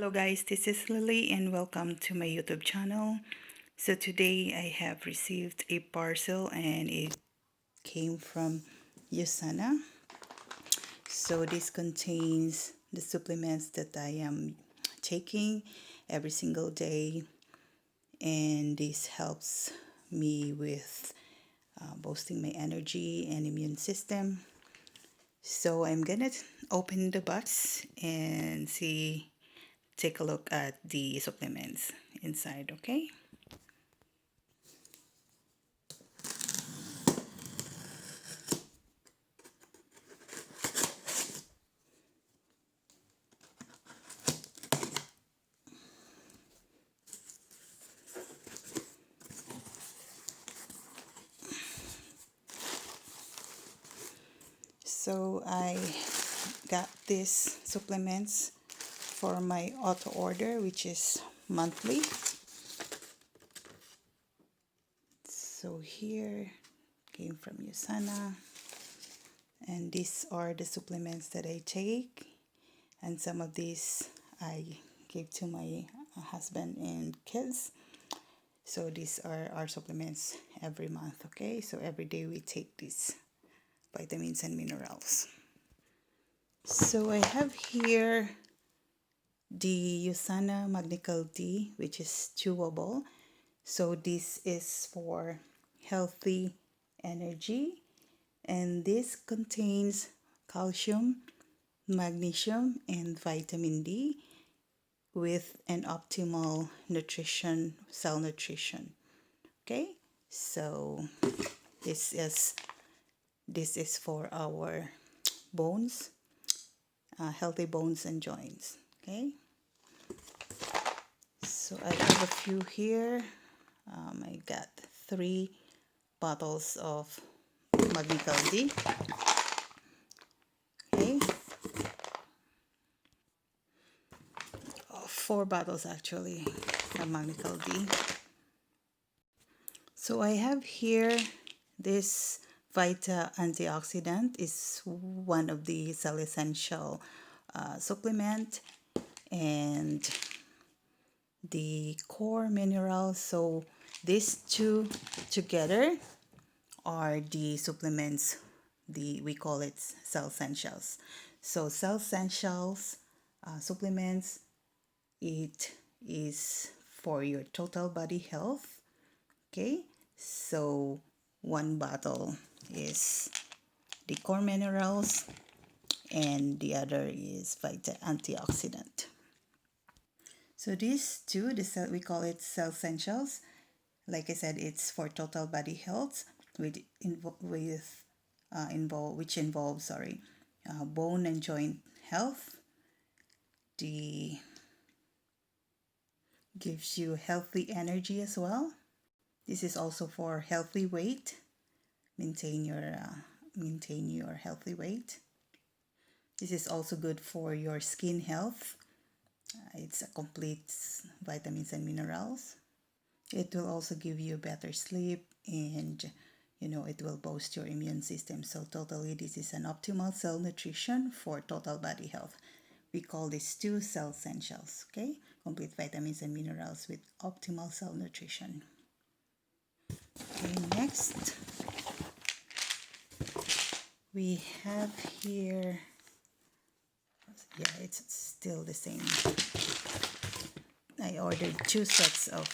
Hello guys, this is Lily and welcome to my YouTube channel. So today I have received a parcel and it came from USANA. So this contains the supplements that I am taking every single day, and this helps me with boosting my energy and immune system. So I'm gonna open the box and take a look at the supplements inside, okay? So I got these supplements for my auto order, which is monthly. So here came from USANA, and these are the supplements that I take, and some of these I gave to my husband and kids. So these are our supplements every month, okay? So every day we take these vitamins and minerals. So I have here the USANA Magnical D, which is chewable. So this is for healthy energy, and this contains calcium, magnesium, and vitamin D with an optimal nutrition, cell nutrition. Okay, so this is for our bones, healthy bones and joints. Okay, so I have a few here. I got 3 bottles of Magnical D. Okay, 4 bottles actually of Magnical D. So I have here this Vita antioxidant is one of the cell essential supplement, and the core minerals. So these two together are the supplements. We call it cell essentials. So cell essentials supplements, it is for your total body health. Okay, so one bottle is the core minerals and the other is Vita antioxidant. So these two, we call it cell essentials. Like I said, it's for total body health, which involves bone and joint health. The gives you healthy energy as well. This is also for healthy weight. Maintain your healthy weight. This is also good for your skin health. It's a complete vitamins and minerals. It will also give you better sleep, and it will boost your immune system. So totally, this is an optimal cell nutrition for total body health. We call this 2 cell essentials, okay? Complete vitamins and minerals with optimal cell nutrition. Okay, next we have here, it's still the same. I ordered 2 sets of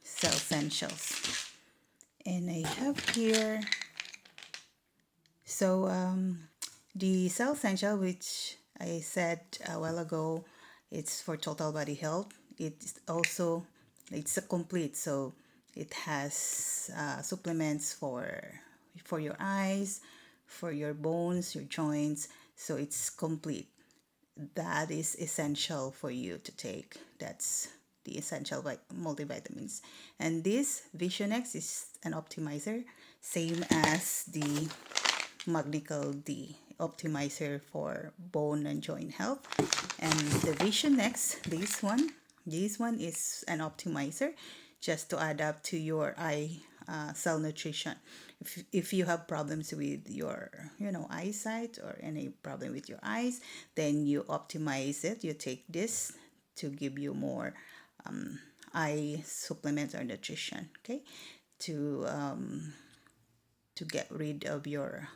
cell essentials, and I have here, so the cell essential, which I said a while ago, it's for total body health. It's a complete, so it has supplements for your eyes, for your bones, your joints. So it's complete. That is essential for you to take. That's the essential multivitamins. And this Vision X is an optimizer, same as the Magnical D, optimizer for bone and joint health. And the Vision X, this one is an optimizer just to add up to your eye cell nutrition. if you have problems with your, eyesight, or any problem with your eyes, then you optimize it. You take this to give you more eye supplements or nutrition, okay, to get rid of your,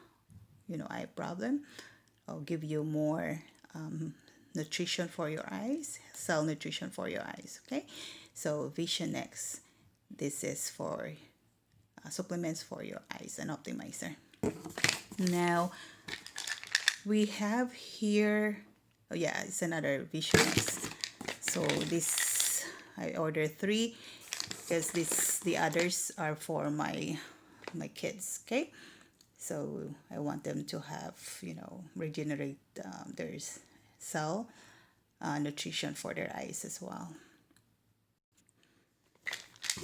eye problem, or give you more nutrition for your eyes, cell nutrition for your eyes, okay. So Vision X, this is for supplements for your eyes, an optimizer. Now we have here, oh yeah, it's another Vision X. So this, I ordered 3 because the others are for my kids, okay. So I want them to have, regenerate their cell nutrition for their eyes as well.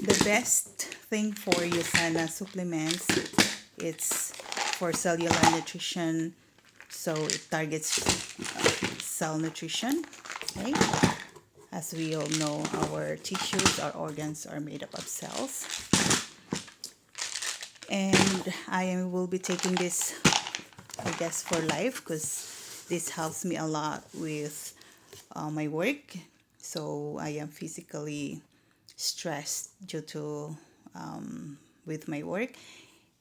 The best thing for USANA supplements, it's for cellular nutrition, so it targets cell nutrition, okay. As we all know, our tissues, our organs are made up of cells. And I will be taking this, I guess, for life, because this helps me a lot with my work. So I am physically stressed due to with my work,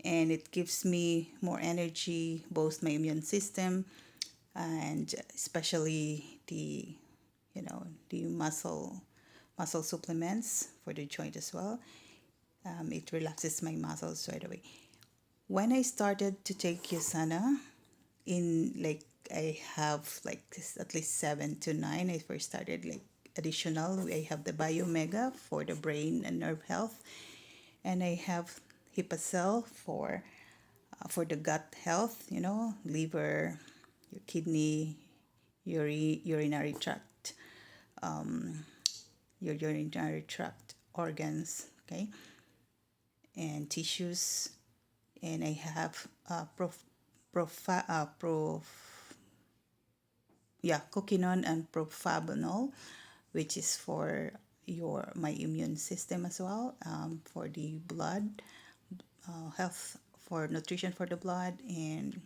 and it gives me more energy, both my immune system and especially the muscle supplements for the joint as well. It relaxes my muscles right away. When I started to take USANA, I have at least 7 to 9. I first started additional. I have the Biomega for the brain and nerve health, and I have Hipacell for the gut health. Liver, your kidney, urinary tract, your urinary tract organs, okay, and tissues. And I have Coquinone and Profabanol, which is for my immune system as well, for the blood health, for nutrition for the blood, and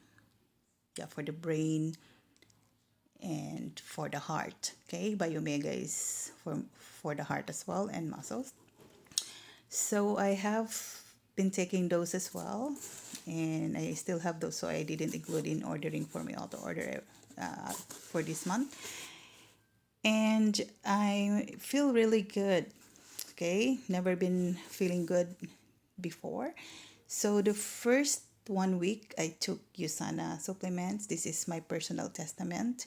for the brain and for the heart. Okay, Biomega is for the heart as well, and muscles. So I have been taking those as well, and I still have those, so I didn't include in ordering for my auto order for this month. And I feel really good. Okay, never been feeling good before. So the first 1 week I took USANA supplements. This is my personal testament.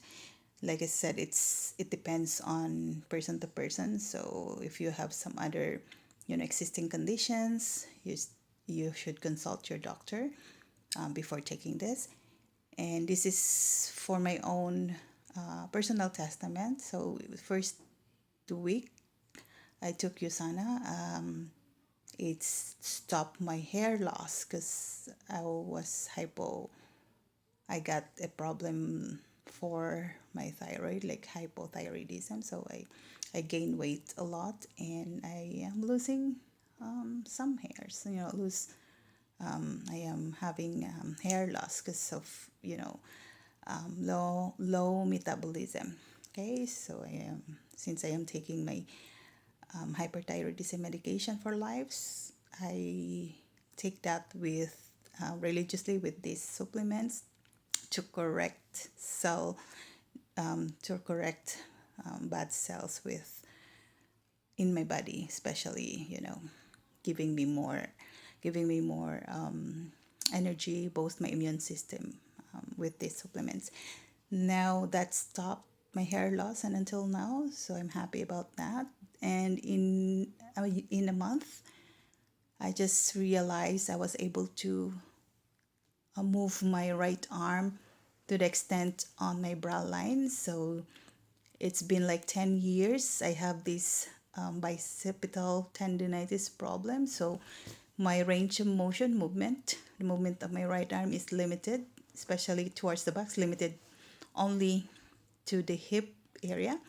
Like I said, it depends on person to person. So if you have some other existing conditions, you should consult your doctor before taking this. And this is for my own personal testament. So the first 2 weeks I took USANA. It stopped my hair loss because I was I got a problem for my thyroid, like hypothyroidism. So I gained weight a lot, and I am losing some hairs. I am having hair loss because of low metabolism. Okay, so since I am taking my hyperthyroidism medication for lives, I take that with religiously with these supplements to correct bad cells in my body, especially giving me more energy, both my immune system with these supplements. Now that stopped my hair loss, and until now, so I'm happy about that. And in a month, I just realized I was able to move my right arm to the extent on my brow line. So it's been like 10 years. I have this bicipital tendinitis problem. So my range of motion, the movement of my right arm is limited, especially towards the back, limited only to the hip area.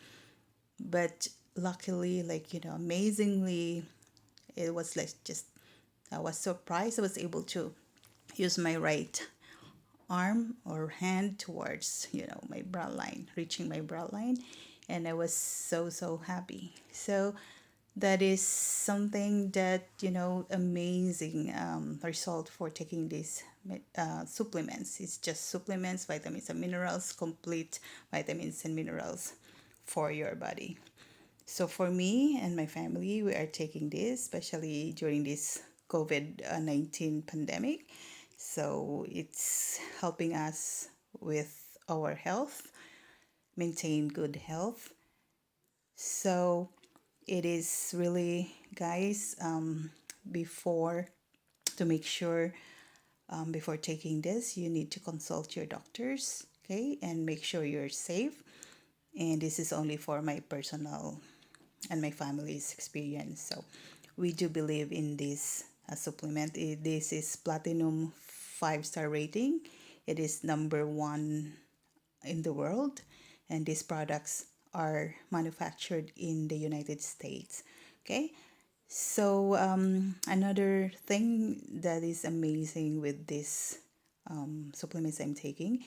But luckily, amazingly, it was I was surprised I was able to use my right arm or hand towards, my brow line, reaching my brow line. And I was so happy. So that is something that, amazing result for taking these supplements. It's just supplements, vitamins and minerals, complete vitamins and minerals for your body. So for me and my family, we are taking this, especially during this COVID-19 pandemic. So it's helping us with our health, maintain good health. So it is really, guys, before to make sure before taking this, you need to consult your doctors, okay, and make sure you're safe. And this is only for my personal and my family's experience. So we do believe in this supplement. This is platinum 5-star rating. It is number one in the world, and these products are manufactured in the United States. Okay, so another thing that is amazing with this supplements I'm taking,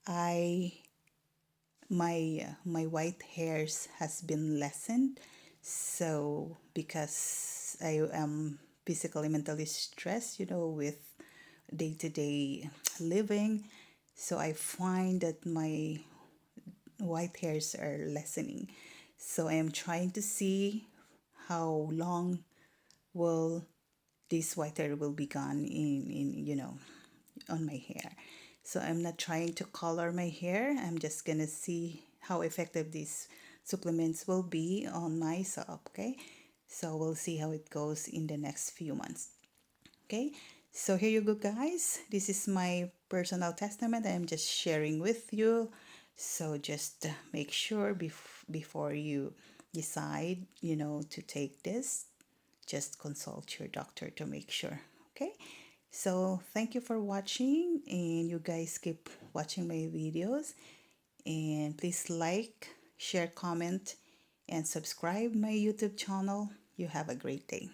I my white hairs has been lessened. So because I am physically mentally stressed, with day-to-day living, so I find that my white hairs are lessening. So I am trying to see how long will this white hair will be gone in on my hair. So I'm not trying to color my hair. I'm just gonna see how effective these supplements will be on myself. Okay, so we'll see how it goes in the next few months. Okay, so here you go, guys. This is my personal testament. I'm just sharing with you. So just make sure before you decide, to take this, just consult your doctor to make sure. Okay, so thank you for watching, and you guys keep watching my videos, and please like, share, comment, and subscribe my YouTube channel. You have a great day.